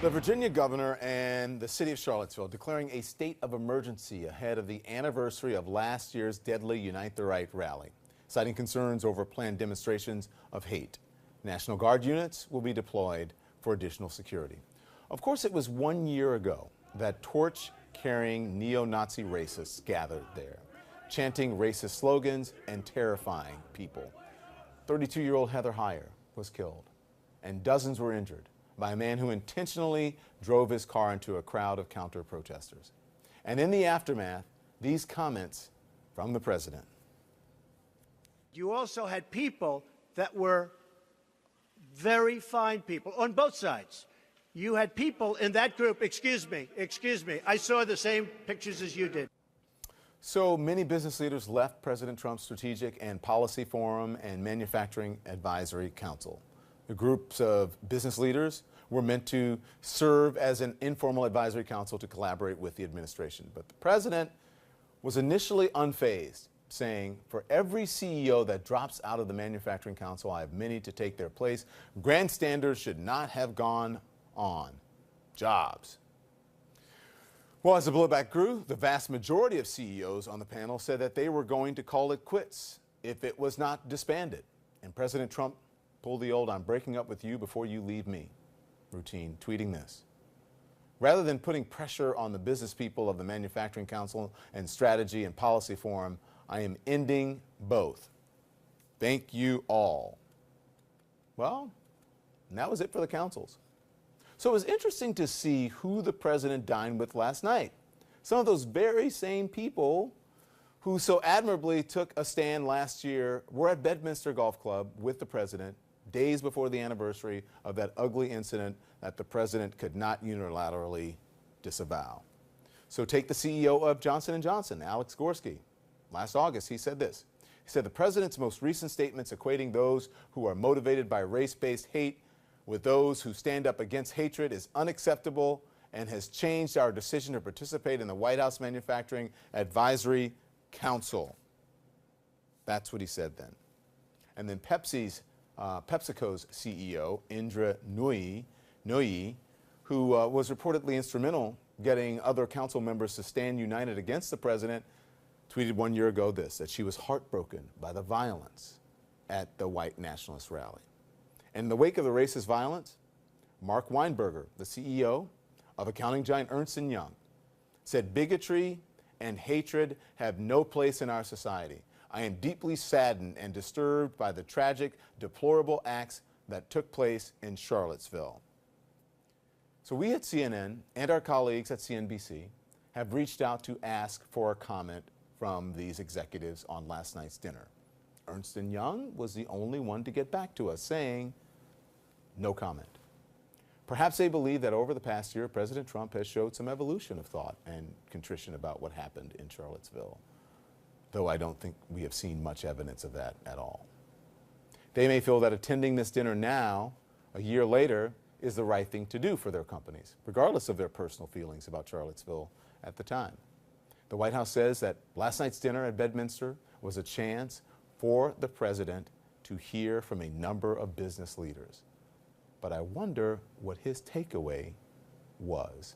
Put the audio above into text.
The Virginia governor and the city of Charlottesville declaring a state of emergency ahead of the anniversary of last year's deadly Unite the Right rally, citing concerns over planned demonstrations of hate. National Guard units will be deployed for additional security. Of course, it was 1 year ago that torch-carrying neo-Nazi racists gathered there, chanting racist slogans and terrifying people. 32-year-old Heather Heyer was killed, and dozens were injured by a man who intentionally drove his car into a crowd of counter-protesters. And in the aftermath, these comments from the president. You also had people that were very fine people on both sides. You had people in that group, excuse me, I saw the same pictures as you did. So many business leaders left President Trump's Strategic and Policy Forum and Manufacturing Advisory Council. The groups of business leaders were meant to serve as an informal advisory council to collaborate with the administration. But the president was initially unfazed, saying, "For every CEO that drops out of the Manufacturing Council, I have many to take their place. Grandstanders should not have gone on. Jobs." Well, as the blowback grew, the vast majority of CEOs on the panel said that they were going to call it quits if it was not disbanded. And President Trump pulled the old "I'm breaking up with you before you leave me" routine, tweeting this: "Rather than putting pressure on the business people of the Manufacturing Council and Strategy and Policy Forum, I am ending both. Thank you all." Well, and that was it for the councils. So it was interesting to see who the president dined with last night. Some of those very same people who so admirably took a stand last year were at Bedminster Golf Club with the president days before the anniversary of that ugly incident that the president could not unilaterally disavow. So take the CEO of Johnson & Johnson, Alex Gorski. Last August, he said this. He said, "The president's most recent statements equating those who are motivated by race-based hate with those who stand up against hatred is unacceptable and has changed our decision to participate in the White House Manufacturing Advisory Council." That's what he said then. And then PepsiCo's CEO, Indra Nooyi, who was reportedly instrumental getting other council members to stand united against the president, tweeted 1 year ago this, that she was heartbroken by the violence at the white nationalist rally. And in the wake of the racist violence, Mark Weinberger, the CEO of accounting giant Ernst & Young, said, "Bigotry and hatred have no place in our society. I am deeply saddened and disturbed by the tragic, deplorable acts that took place in Charlottesville." So we at CNN and our colleagues at CNBC have reached out to ask for a comment from these executives on last night's dinner. Ernst & Young was the only one to get back to us, saying no comment. Perhaps they believe that over the past year, President Trump has showed some evolution of thought and contrition about what happened in Charlottesville, though I don't think we have seen much evidence of that at all. They may feel that attending this dinner now, a year later, is the right thing to do for their companies, regardless of their personal feelings about Charlottesville at the time. The White House says that last night's dinner at Bedminster was a chance for the president to hear from a number of business leaders. But I wonder what his takeaway was.